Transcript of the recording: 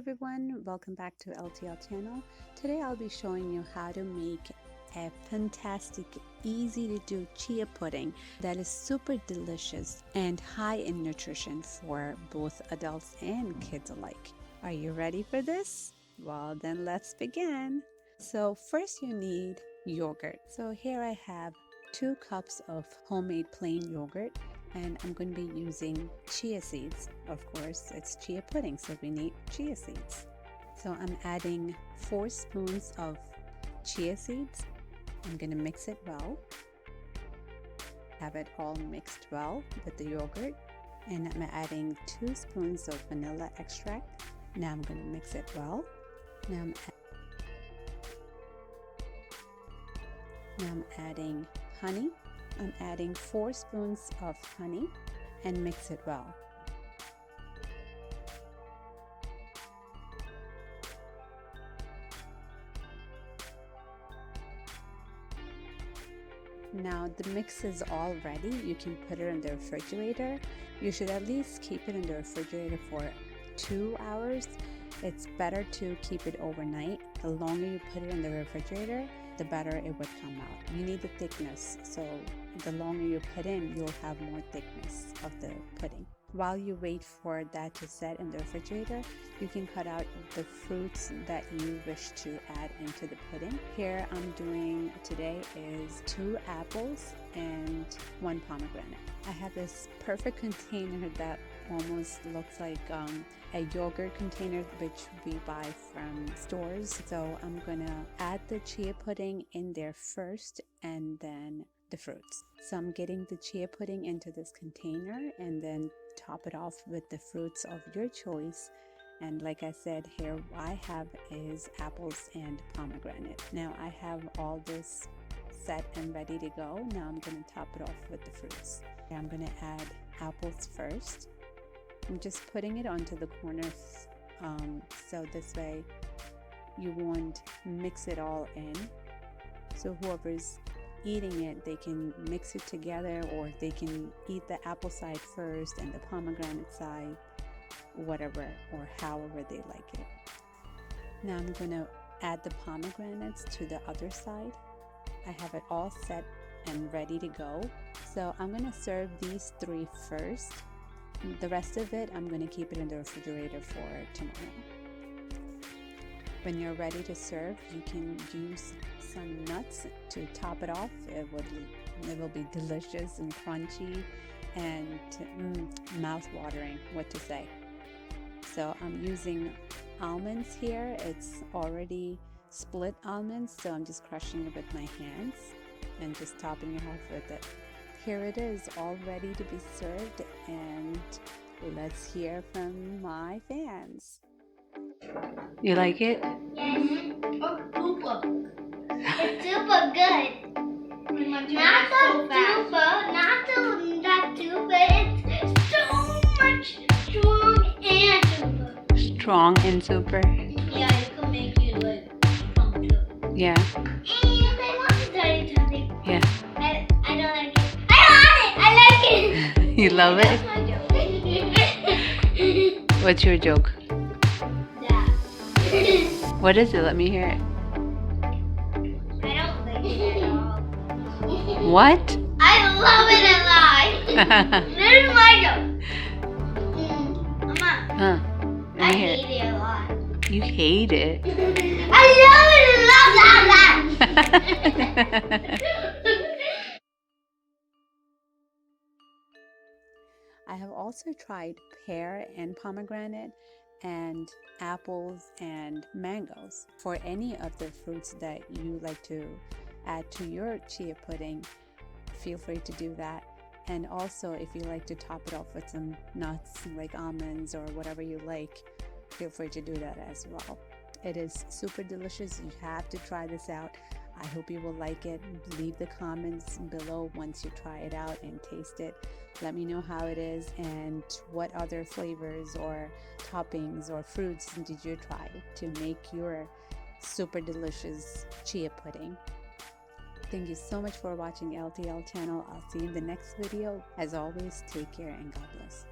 everyone, welcome back to LTL channel. Today I'll be showing you how to make a fantastic, easy to do chia pudding that is super delicious and high in nutrition for both adults and kids alike. Are you ready for this? Well, then let's begin. So first you need yogurt. So here I have 2 cups of homemade plain yogurt, and I'm going to be using chia seeds. Of course, it's chia pudding, so we need chia seeds. So I'm adding 4 spoons of chia seeds. I'm going to mix it well. Have it all mixed well with the yogurt. And I'm adding 2 spoons of vanilla extract. Now I'm going to mix it well. Now I'm adding honey. I'm adding 4 spoons of honey and mix it well. Now the mix is all ready. You can put it in the refrigerator. You should at least keep it in the refrigerator for 2 hours. It's better to keep it overnight. The longer you put it in the refrigerator, the better it would come out. You need the thickness, so the longer you put in, you'll have more thickness of the pudding. While you wait for that to set in the refrigerator, you can cut out the fruits that you wish to add into the pudding. Here I'm doing today is 2 apples and 1 pomegranate. I have this perfect container that almost looks like a yogurt container which we buy from stores. So I'm gonna add the chia pudding in there first and then the fruits. So I'm getting the chia pudding into this container and then top it off with the fruits of your choice. And like I said, here I have is apples and pomegranate. Now I have all this set and ready to go. Now I'm going to top it off with the fruits. I'm going to add apples first. I'm just putting it onto the corners so this way you won't mix it all in. So whoever's eating it, they can mix it together, or they can eat the apple side first and the pomegranate side, whatever or however they like it. Now I'm going to add the pomegranates to the other side. I have it all set and ready to go. So I'm going to serve these 3 first. The rest of it, I'm going to keep it in the refrigerator for tomorrow. When you're ready to serve, you can use some nuts to top it off. It will be delicious and crunchy and mouth-watering, what to say. So I'm using almonds here. It's already split almonds, so I'm just crushing it with my hands and just topping it off with it. Here it is, all ready to be served, and let's hear from my fans. You like it? Yes. Oh, super. It's super good. Not that super. It's so much strong and super. Strong and super? Yeah, it can make you like pump too. Yeah. And I want to tell you something. Yeah. I don't like it. I like it. You love it? That's my joke. What's your joke? Yeah. What is it? Let me hear it. I don't like it at all. What? I love it a lot. This is my joke. Mama, Huh. Let I me hear hate it a lot. it. You hate it? I love it. I have also tried pear and pomegranate and apples and mangoes. For any of the fruits that you like to add to your chia pudding, feel free to do that. And also, if you like to top it off with some nuts like almonds or whatever you like, feel free to do that as well. It is super delicious. You have to try this out. I hope you will like it. Leave the comments below once you try it out and taste it. Let me know how it is and what other flavors or toppings or fruits did you try to make your super delicious chia pudding. Thank you so much for watching LTL channel. I'll see you in the next video. As always, take care and God bless.